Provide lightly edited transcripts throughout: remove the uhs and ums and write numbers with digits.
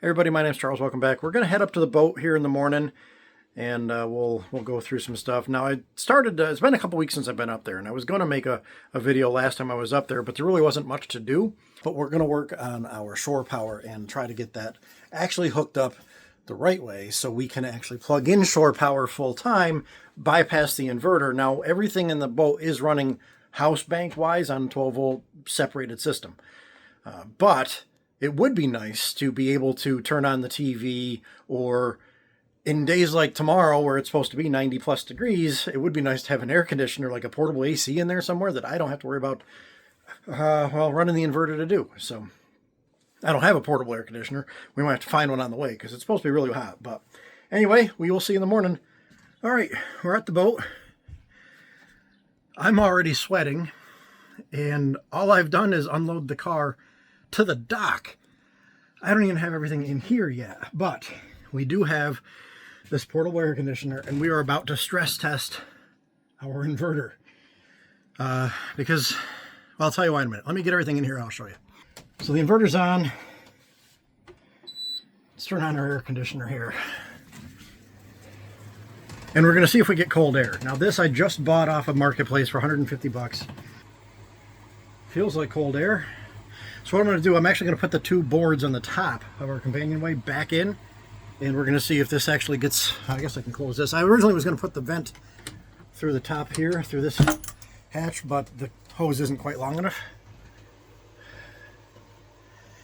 Hey everybody, my name's Charles. Welcome back. We're going to head up to the boat here in the morning, and we'll go through some stuff. Now, I started, it's been a couple weeks since I've been up there, and I was going to make a video last time I was up there, but there really wasn't much to do. But we're going to work on our shore power and try to get that actually hooked up the right way so we can actually plug in shore power full time, bypass the inverter. Now, everything in the boat is running house bank wise on 12-volt separated system. But it would be nice to be able to turn on the TV, or in days like tomorrow where it's supposed to be 90 plus degrees, it would be nice to have an air conditioner, like a portable AC in there somewhere that I don't have to worry about, running the inverter to do. So I don't have a portable air conditioner. We might have to find one on the way because it's supposed to be really hot. But anyway, we will see in the morning. All right, we're at the boat. I'm already sweating, and all I've done is unload the car to the dock. I don't even have everything in here yet, but we do have this portable air conditioner, and we are about to stress test our inverter. Because, well, I'll tell you why in a minute. Let me get everything in here and I'll show you. So the inverter's on. Let's turn on our air conditioner here. And we're going to see if we get cold air. Now this I just bought off of Marketplace for 150 bucks. Feels like cold air. So what I'm going to do, I'm actually going to put the two boards on the top of our companionway back in, and we're going to see if this actually gets, I guess I can close this. I originally was going to put the vent through the top here, through this hatch, but the hose isn't quite long enough.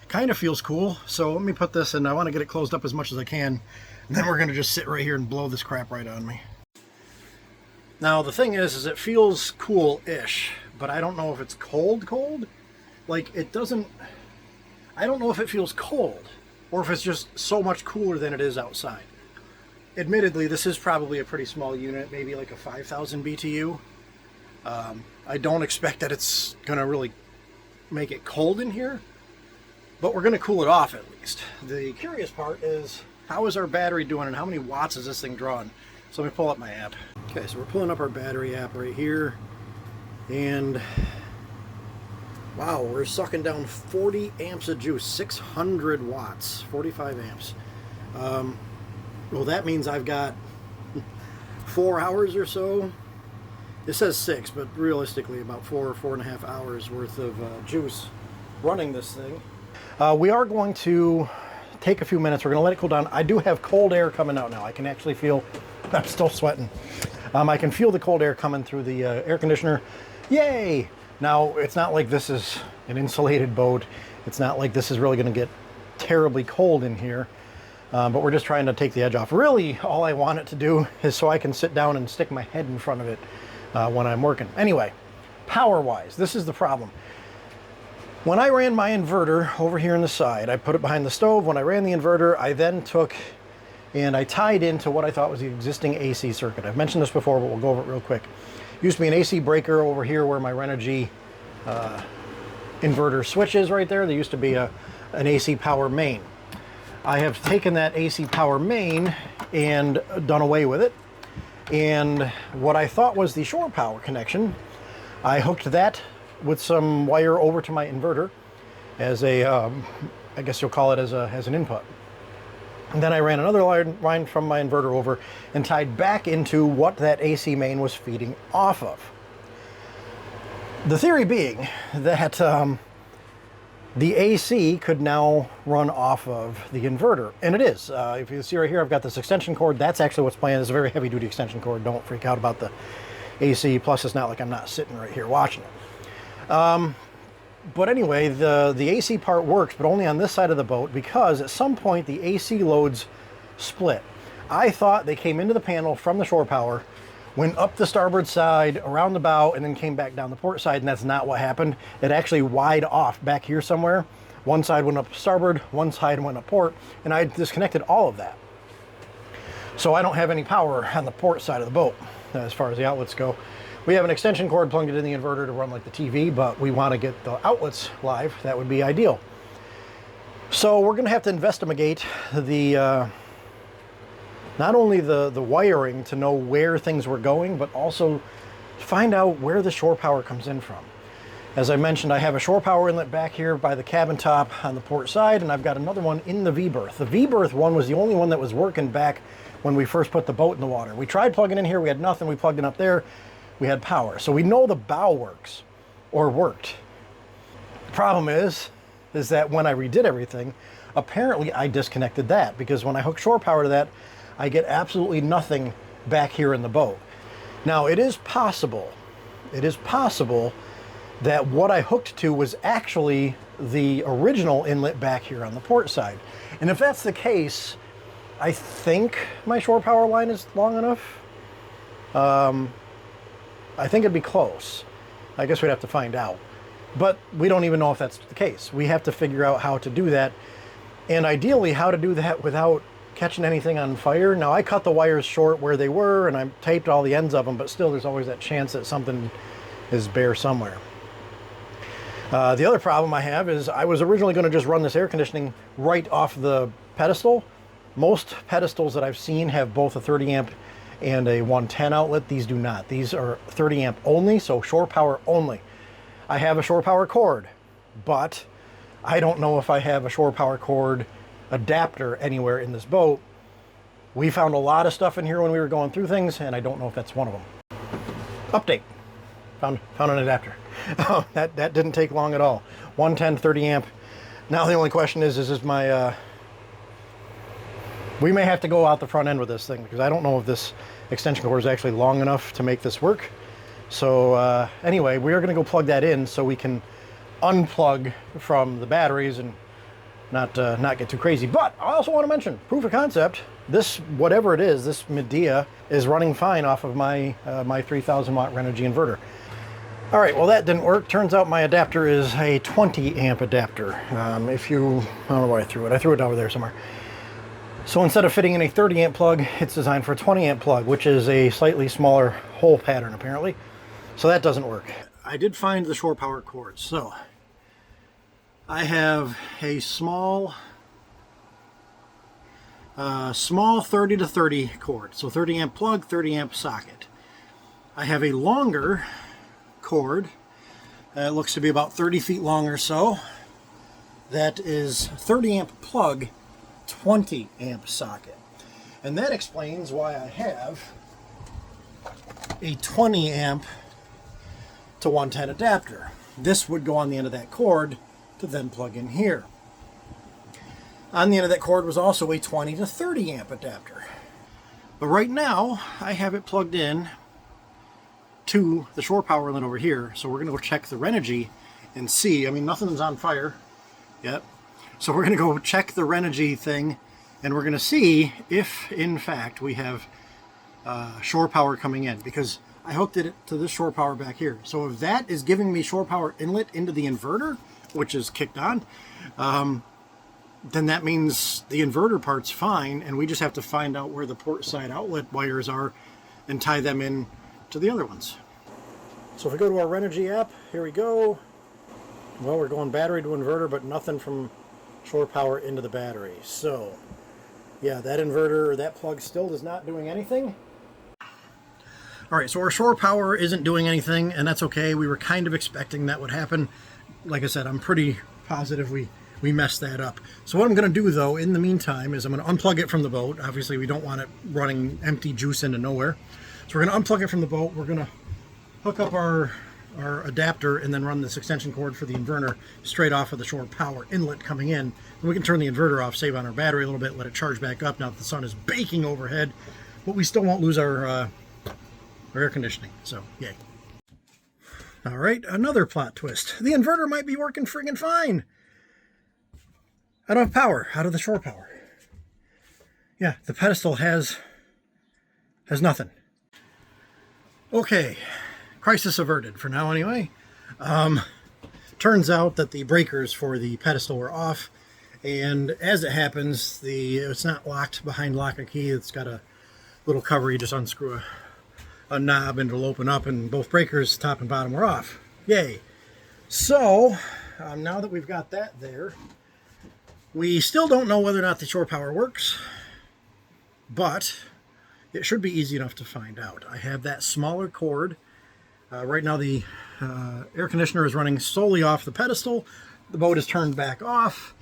Kind of feels cool, so let me put this in. I want to get it closed up as much as I can, and then we're going to just sit right here and blow this crap right on me. Now the thing is it feels cool-ish, but I don't know if it's cold. Like, it doesn't, I don't know if it feels cold or if it's just so much cooler than it is outside. Admittedly, this is probably a pretty small unit, maybe like a 5,000 BTU. I don't expect that it's going to really make it cold in here, but we're going to cool it off at least. The curious part is, how is our battery doing and how many watts is this thing drawing? So let me pull up my app. Okay, so we're pulling up our battery app right here, and wow, we're sucking down 40 amps of juice, 600 watts, 45 amps. Well, that means I've got 4 hours or so. It says 6, but realistically about 4.5 hours worth of juice running this thing. We are going to take a few minutes. We're going to let it cool down. I do have cold air coming out now. I can actually feel, I'm still sweating. I can feel the cold air coming through the air conditioner. Yay! Now, it's not like this is an insulated boat. It's not like this is really going to get terribly cold in here, but we're just trying to take the edge off. Really, all I want it to do is so I can sit down and stick my head in front of it when I'm working. Anyway, power-wise, this is the problem. When I ran my inverter over here on the side, I put it behind the stove. When I ran the inverter, I then took and I tied into what I thought was the existing AC circuit. I've mentioned this before, but we'll go over it real quick. Used to be an AC breaker over here where my Renogy inverter switch is right there. There used to be an AC power main. I have taken that AC power main and done away with it. And what I thought was the shore power connection, I hooked that with some wire over to my inverter as a, I guess you'll call it as an input. And then I ran another line from my inverter over and tied back into what that AC main was feeding off of. The theory being that the AC could now run off of the inverter, and it is. If you see right here, I've got this extension cord. That's actually what's playing. It's a very heavy-duty extension cord. Don't freak out about the AC. Plus, it's not like I'm not sitting right here watching it. But anyway, the AC part works, but only on this side of the boat, because at some point the AC loads split. I thought they came into the panel from the shore power, went up the starboard side, around the bow, and then came back down the port side, and that's not what happened. It actually wired off back here somewhere. One side went up starboard, one side went up port, and I disconnected all of that. So I don't have any power on the port side of the boat as far as the outlets go. We have an extension cord plugged in the inverter to run like the TV, but we want to get the outlets live. That would be ideal. So we're going to have to investigate the not only the wiring to know where things were going, but also find out where the shore power comes in from. As I mentioned, I have a shore power inlet back here by the cabin top on the port side, and I've got another one in the V-berth. The V-berth one was the only one that was working back when we first put the boat in the water. We tried plugging in here, we had nothing. We plugged in up there, we had power. So we know the bow works, or worked. The problem is that when I redid everything, apparently I disconnected that, because when I hook shore power to that, I get absolutely nothing back here in the boat. Now, it is possible that what I hooked to was actually the original inlet back here on the port side. And if that's the case, I think my shore power line is long enough. I think it'd be close. I guess we'd have to find out. But we don't even know if that's the case. We have to figure out how to do that, and ideally how to do that without catching anything on fire. Now, I cut the wires short where they were, and I taped all the ends of them, but still there's always that chance that something is bare somewhere. The other problem I have is I was originally going to just run this air conditioning right off the pedestal. Most pedestals that I've seen have both a 30 amp and a 110 outlet. These do not. These are 30 amp only, so shore power only. I have a shore power cord, but I don't know if I have a shore power cord adapter anywhere in this boat. We found a lot of stuff in here when we were going through things, and I don't know if that's one of them. Update. Found an adapter. Oh, that didn't take long at all. 110 30 amp. Now the only question is my we may have to go out the front end with this thing, because I don't know if this extension cord is actually long enough to make this work. So anyway, we are going to go plug that in so we can unplug from the batteries and not get too crazy. But I also want to mention, proof of concept, this, whatever it is, this Medea is running fine off of my my 3000 watt Renogy inverter. All right, well, that didn't work. Turns out my adapter is a 20 amp adapter. I don't know why I threw it. I threw it over there somewhere. So instead of fitting in a 30 amp plug, it's designed for a 20 amp plug, which is a slightly smaller hole pattern apparently. So that doesn't work. I did find the shore power cords. So I have a small 30 to 30 cord. So 30 amp plug, 30 amp socket. I have a longer cord. It looks to be about 30 feet long or so. That is 30 amp plug, 20 amp socket. And that explains why I have a 20 amp to 110 adapter. This would go on the end of that cord to then plug in here. On the end of that cord was also a 20 to 30 amp adapter. But right now I have it plugged in to the shore power inlet over here. So we're going to go check the Renogy and see. I mean, nothing's on fire yet. So we're going to go check the Renogy thing, and we're going to see if, in fact, we have shore power coming in, because I hooked it to this shore power back here. So if that is giving me shore power inlet into the inverter, which is kicked on, then that means the inverter part's fine, and we just have to find out where the port side outlet wires are and tie them in to the other ones. So if we go to our Renogy app, here we go. Well, we're going battery to inverter, but nothing from shore power into the battery. So yeah, that inverter or that plug still is not doing anything. All right, so our shore power isn't doing anything, and that's okay. We were kind of expecting that would happen. Like I said, I'm pretty positive we messed that up. So what I'm going to do, though, in the meantime, is I'm going to unplug it from the boat. Obviously, we don't want it running empty juice into nowhere. So we're going to unplug it from the boat. We're going to hook up our adapter and then run this extension cord for the inverter straight off of the shore power inlet coming in. And we can turn the inverter off, save on our battery a little bit, let it charge back up now that the sun is baking overhead. But we still won't lose our air conditioning, so yay. All right, another plot twist. The inverter might be working friggin' fine. I don't have power out of the shore power. Yeah, the pedestal has nothing. Okay, crisis averted for now anyway. Turns out that the breakers for the pedestal were off, and as it happens, it's not locked behind lock and key. It's got a little cover. You just unscrew a knob and it'll open up, and both breakers, top and bottom, were off. Yay. So now that we've got that there, we still don't know whether or not the shore power works, but it should be easy enough to find out. I have that smaller cord. Right now the air conditioner is running solely off the pedestal. The boat is turned back off.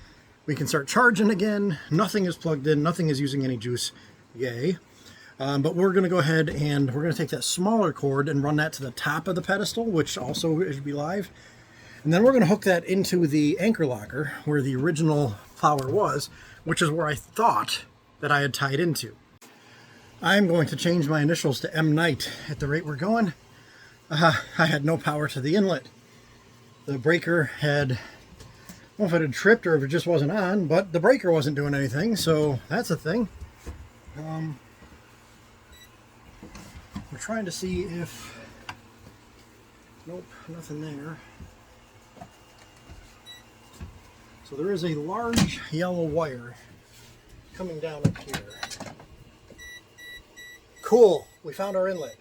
We can start charging again. Nothing is plugged in. Nothing is using any juice. Yay. But we're going to go ahead and we're going to take that smaller cord and run that to the top of the pedestal, which also should be live. And then we're going to hook that into the anchor locker where the original power was, which is where I thought that I had tied into. I'm going to change my initials to M. Knight at the rate we're going. I had no power to the inlet. The breaker had, I don't know if it had tripped or if it just wasn't on, but the breaker wasn't doing anything, so that's a thing. We're trying to see if, nope, nothing there. So there is a large yellow wire coming down up here. Cool, we found our inlet.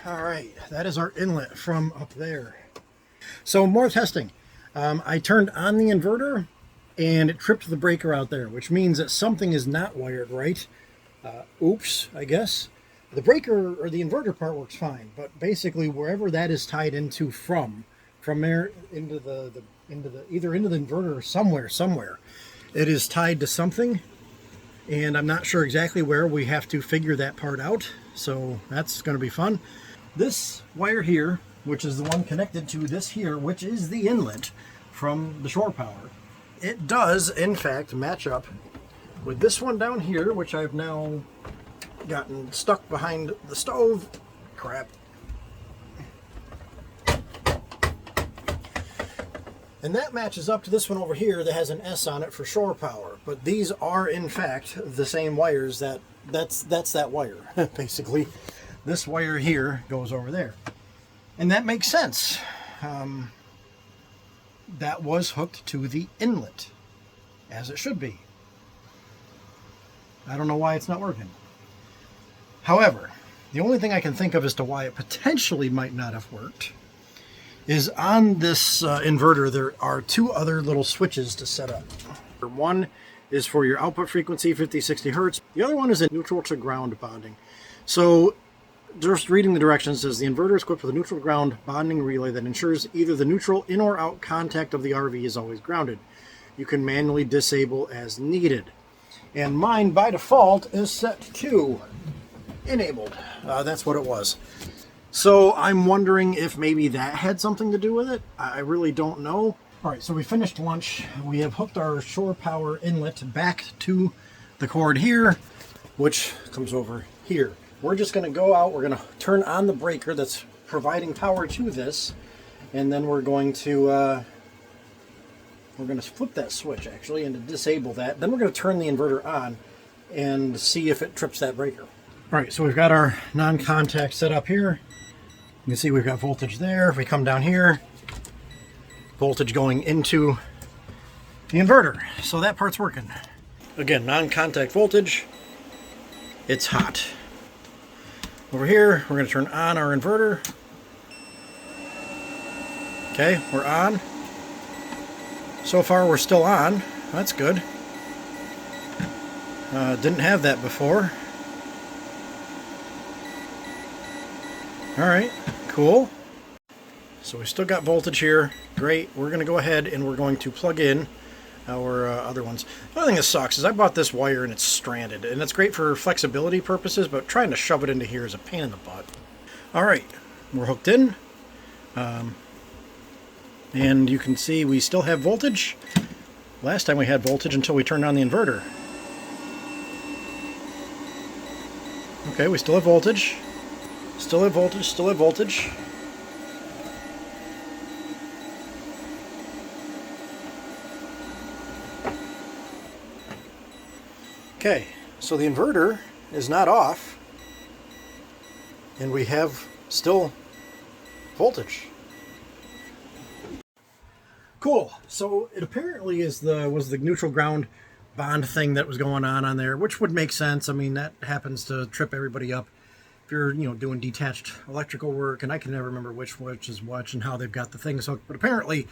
All right, that is our inlet from up there. So more testing. I turned on the inverter and it tripped the breaker out there, which means that something is not wired right. Oops, I guess. The breaker or the inverter part works fine, but basically wherever that is tied into from there into the either into the inverter or somewhere, it is tied to something, and I'm not sure exactly where. We have to figure that part out, so that's going to be fun. This wire here, which is the one connected to this here, which is the inlet from the shore power, it does in fact match up with this one down here, which I've now gotten stuck behind the stove. Crap. And that matches up to this one over here that has an S on it for shore power. But these are in fact the same wires. That's that wire. Basically, this wire here goes over there. And that makes sense. That was hooked to the inlet, as it should be. I don't know why it's not working. However, the only thing I can think of as to why it potentially might not have worked is on this inverter there are two other little switches to set up. One is for your output frequency, 50, 60 hertz. The other one is a neutral to ground bonding. So just reading the directions says the inverter is equipped with a neutral ground bonding relay that ensures either the neutral in or out contact of the RV is always grounded. You can manually disable as needed. And mine by default is set to enabled. That's what it was. So I'm wondering if maybe that had something to do with it. I really don't know. All right, so we finished lunch. We have hooked our shore power inlet back to the cord here, which comes over here. We're just going to go out. We're going to turn on the breaker that's providing power to this, and then we're going to flip that switch actually and to disable that. Then we're going to turn the inverter on and see if it trips that breaker. All right, so we've got our non-contact set up here. You can see we've got voltage there. If we come down here, voltage going into the inverter. So that part's working. Again, non-contact voltage. It's hot. Over here, we're going to turn on our inverter. Okay, we're on. So far, we're still on. That's good. Didn't have that before. All right, cool. So we still got voltage here. Great. We're going to go ahead and we're going to plug in our other ones. The other thing that sucks is I bought this wire and it's stranded, and it's great for flexibility purposes, but trying to shove it into here is a pain in the butt. All right, we're hooked in. And you can see we still have voltage. Last time we had voltage until we turned on the inverter. Okay, we still have voltage. Still have voltage, still have voltage. Okay, so the inverter is not off, and we have still voltage. Cool. So it apparently was the neutral ground bond thing that was going on there, which would make sense. I mean, that happens to trip everybody up if you're doing detached electrical work, and I can never remember which is which and how they've got the things hooked. But apparently,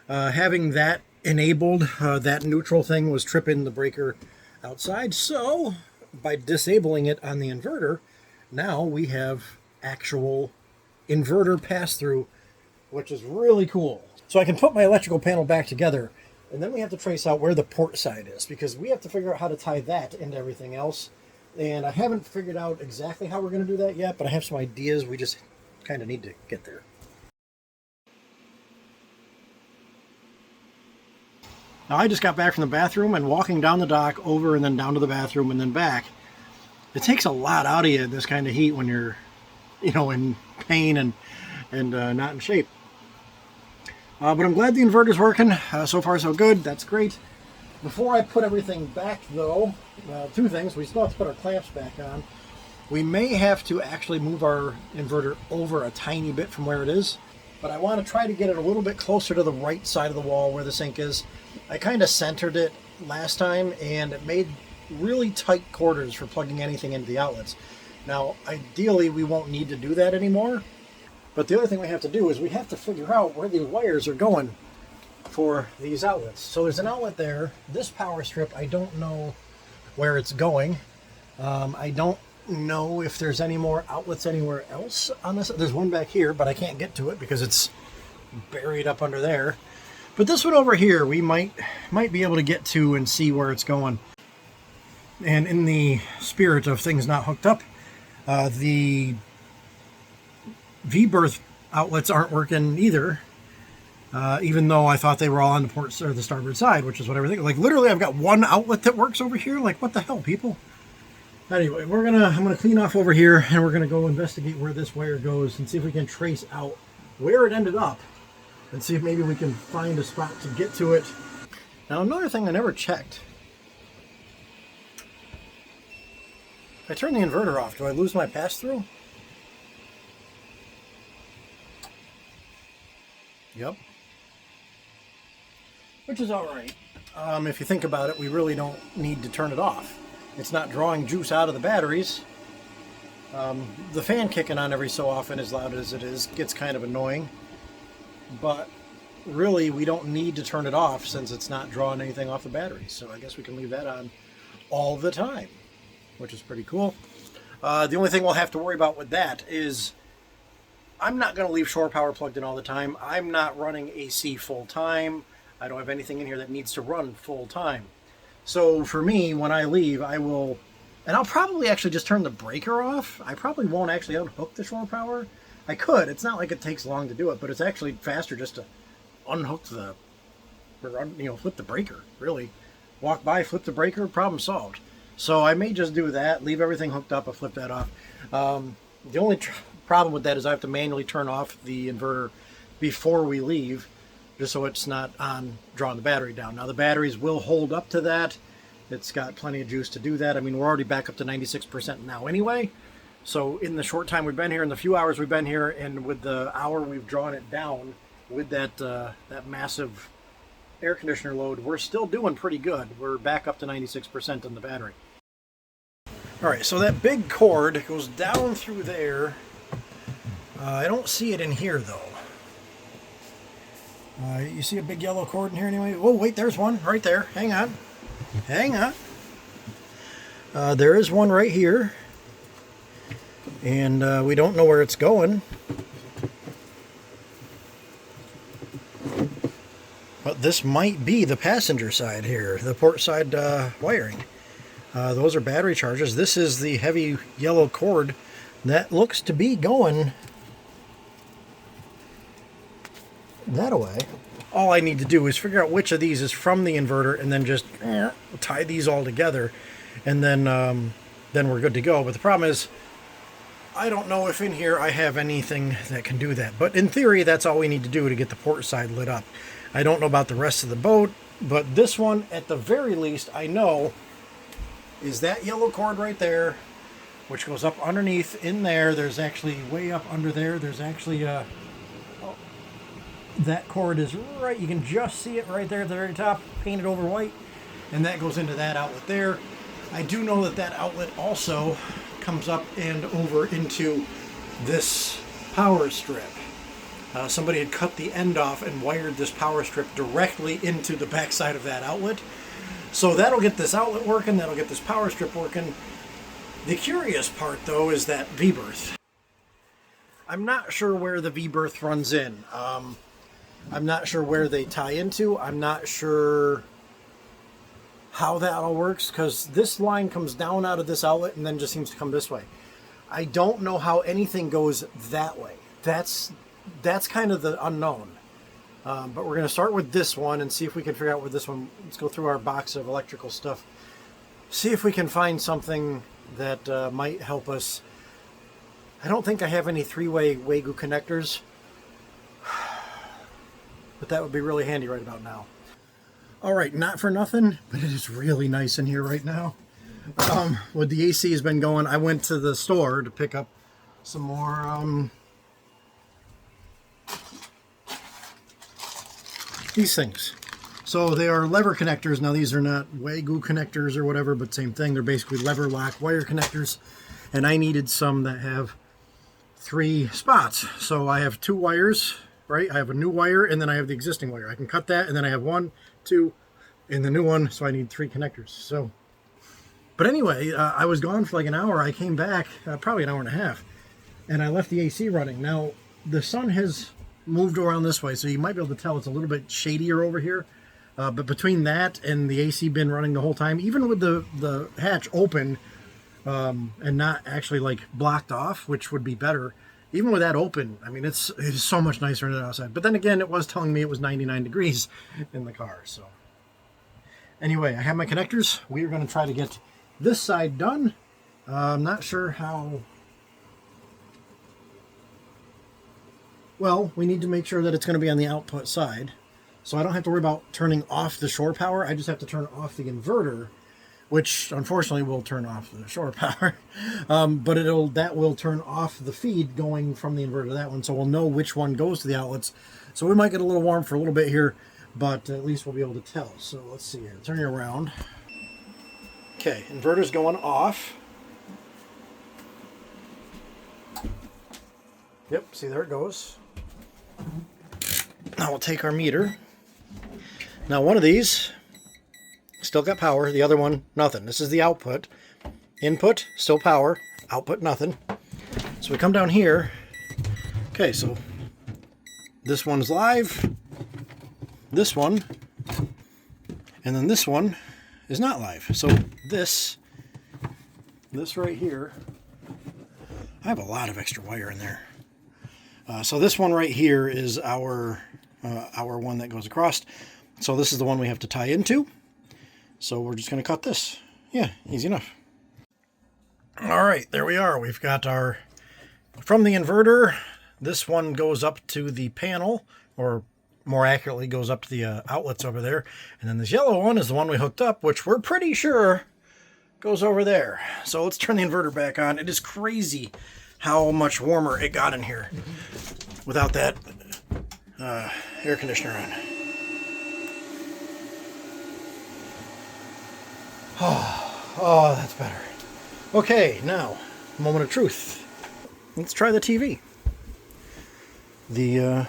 having that enabled, that neutral thing was tripping the breaker outside. So by disabling it on the inverter, now we have actual inverter pass-through, which is really cool. So I can put my electrical panel back together, and then we have to trace out where the port side is, because we have to figure out how to tie that into everything else. And I haven't figured out exactly how we're going to do that yet, but I have some ideas. We just kind of need to get there. Now I just got back from the bathroom, and walking down the dock, over and then down to the bathroom and then back, it takes a lot out of you in this kind of heat when you're, you know, in pain and not in shape. But I'm glad the inverter's working. So far so good. That's great. Before I put everything back though, two things. We still have to put our clamps back on. We may have to actually move our inverter over a tiny bit from where it is, but I want to try to get it a little bit closer to the right side of the wall where the sink is. I kind of centered it last time, and it made really tight quarters for plugging anything into the outlets. Now, ideally, we won't need to do that anymore, but the other thing we have to do is we have to figure out where the wires are going for these outlets. So there's an outlet there. This power strip, I don't know where it's going. I don't know if there's any more outlets anywhere else on this. There's one back here, but I can't get to it because it's buried up under there. But this one over here, we might be able to get to and see where it's going. And in the spirit of things not hooked up, the V-berth outlets aren't working either. Even though I thought they were all on the port or the starboard side, which is what everything. Like literally, I've got one outlet that works over here. Like what the hell, people? Anyway, I'm gonna clean off over here, and we're gonna go investigate where this wire goes and see if we can trace out where it ended up, and see if maybe we can find a spot to get to it. Now, another thing I never checked. If I turn the inverter off, do I lose my pass-through? Yep. Which is all right. If you think about it, we really don't need to turn it off. It's not drawing juice out of the batteries. The fan kicking on every so often, as loud as it is, gets kind of annoying. But really, we don't need to turn it off since it's not drawing anything off the batteries. So I guess we can leave that on all the time, which is pretty cool. The only thing we'll have to worry about with that is I'm not going to leave shore power plugged in all the time. I'm not running AC full time. I don't have anything in here that needs to run full time. So for me, when I leave, I will, and I'll probably actually just turn the breaker off. I probably won't actually unhook the shore power. I could. It's not like it takes long to do it, but it's actually faster just to unhook the, or, you know, flip the breaker, really. Walk by, flip the breaker, problem solved. So I may just do that, leave everything hooked up, and flip that off. The only problem with that is I have to manually turn off the inverter before we leave, just so it's not on drawing the battery down. Now the batteries will hold up to that. It's got plenty of juice to do that. I mean, we're already back up to 96% now anyway. So in the short time we've been here, in the few hours we've been here, and with the hour we've drawn it down with that that massive air conditioner load, we're still doing pretty good. We're back up to 96% on the battery. All right, so that big cord goes down through there. I don't see it in here though. You see a big yellow cord in here anyway? Oh, wait, there's one right there. Hang on. Hang on. There is one right here. And we don't know where it's going. But this might be the passenger side here, the port side wiring. Those are battery chargers. This is the heavy yellow cord that looks to be going that way. All I need to do is figure out which of these is from the inverter and then just tie these all together, and then we're good to go. But the problem is I don't know if in here I have anything that can do that. But in theory, that's all we need to do to get the port side lit up. I don't know about the rest of the boat, but this one, at the very least, I know is that yellow cord right there, which goes up underneath in there. There's actually way up under there. There's actually that cord is right, you can just see it right there at the very top, painted over white, and that goes into that outlet there. I do know that that outlet also comes up and over into this power strip. Somebody had cut the end off and wired this power strip directly into the backside of that outlet. So that'll get this outlet working, that'll get this power strip working. The curious part though is that V-berth. I'm not sure where the V-berth runs in. I'm not sure where they tie into. I'm not sure how that all works, because this line comes down out of this outlet and then just seems to come this way. I don't know how anything goes that way. That's kind of the unknown. But we're going to start with this one and see if we can figure out where this one. Let's go through our box of electrical stuff. See if we can find something that might help us. I don't think I have any three-way Wagyu connectors, but that would be really handy right about now. All right, not for nothing, but it is really nice in here right now. With the AC has been going, I went to the store to pick up some more these things. So they are lever connectors. Now these are not Wagyu connectors or whatever, but same thing. They're basically lever lock wire connectors. And I needed some that have 3 spots. So I have 2 wires, right? I have a new wire and then I have the existing wire. I can cut that and then I have 1, 2 in the new one. So I need 3 connectors. So, but anyway, I was gone for like an hour. I came back probably an hour and a half and I left the AC running. Now the sun has moved around this way, so you might be able to tell it's a little bit shadier over here. But between that and the AC been running the whole time, even with the hatch open and not actually like blocked off, which would be better, even with that open, I mean, it's so much nicer than outside. But then again, it was telling me it was 99 degrees in the car. So anyway, I have my connectors. We are going to try to get this side done. I'm not sure how. Well, we need to make sure that it's going to be on the output side. So I don't have to worry about turning off the shore power. I just have to turn off the inverter, which unfortunately will turn off the shore power. But that will turn off the feed going from the inverter to that one. So we'll know which one goes to the outlets. So we might get a little warm for a little bit here, but at least we'll be able to tell. So let's see here. Turn you around. Okay, inverter's going off. Yep, see, there it goes. Now we'll take our meter. Now one of these still got power, the other one nothing. This is the output. Input, still power, output nothing. So we come down here. Okay, so this one's live, this one, and then this one is not live. So this right here, I have a lot of extra wire in there. So this one right here is our one that goes across. So this is the one we have to tie into. So we're just going to cut this. Yeah, easy enough. All right, there we are. We've got our, from the inverter, this one goes up to the panel, or more accurately goes up to the outlets over there. And then this yellow one is the one we hooked up, which we're pretty sure goes over there. So let's turn the inverter back on. It is crazy how much warmer it got in here without that air conditioner on. Oh, that's better. Okay, now, moment of truth. Let's try the TV. The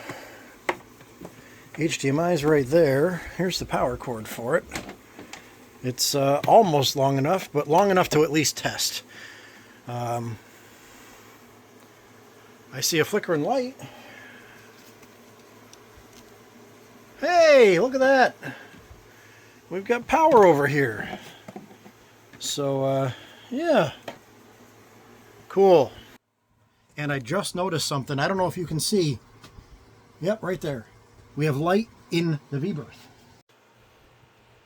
HDMI is right there. Here's the power cord for it. It's almost long enough, but long enough to at least test. I see a flickering light. Hey, look at that. We've got power over here. So, yeah. Cool. And I just noticed something. I don't know if you can see. Yep, right there. We have light in the V-berth.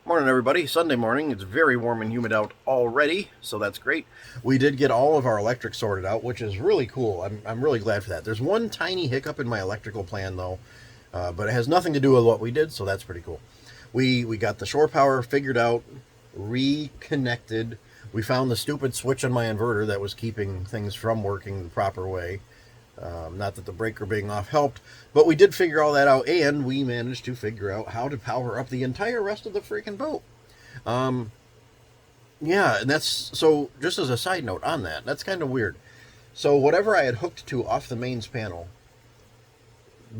Morning, everybody. Sunday morning. It's very warm and humid out already, so that's great. We did get all of our electric sorted out, which is really cool. I'm really glad for that. There's one tiny hiccup in my electrical plan, though, but it has nothing to do with what we did, so that's pretty cool. We got the shore power figured out, reconnected. We found the stupid switch on my inverter that was keeping things from working the proper way. Not that the breaker being off helped, but we did figure all that out, and we managed to figure out how to power up the entire rest of the freaking boat. Yeah, and that's, so just as a side note on that, that's kind of weird. So whatever I had hooked to off the mains panel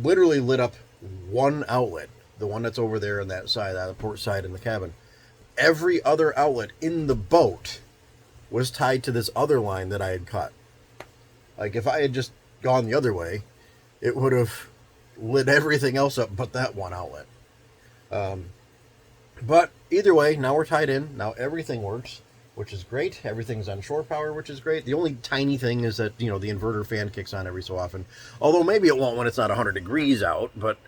literally lit up one outlet, the one that's over there on that side, on the port side in the cabin. Every other outlet in the boat was tied to this other line that I had cut. Like, if I had just gone the other way, it would have lit everything else up but that one outlet. But either way, now we're tied in. Now everything works, which is great. Everything's on shore power, which is great. The only tiny thing is that, you know, the inverter fan kicks on every so often. Although maybe it won't when it's not 100 degrees out, but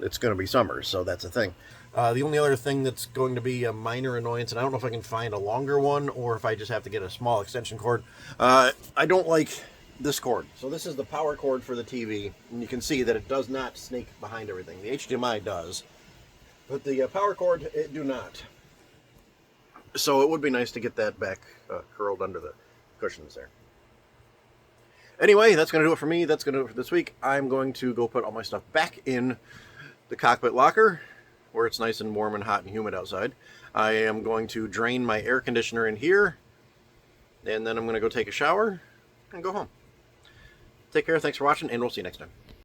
it's going to be summer, so that's a thing. The only other thing that's going to be a minor annoyance, and I don't know if I can find a longer one or if I just have to get a small extension cord. I don't like this cord. So this is the power cord for the TV, and you can see that it does not snake behind everything. The HDMI does, but the power cord, it do not. So it would be nice to get that back curled under the cushions there. Anyway, that's going to do it for me. That's going to do it for this week. I'm going to go put all my stuff back in the cockpit locker, where it's nice and warm and hot and humid outside. I am going to drain my air conditioner in here, and then I'm going to go take a shower and go home. Take care, thanks for watching, and we'll see you next time.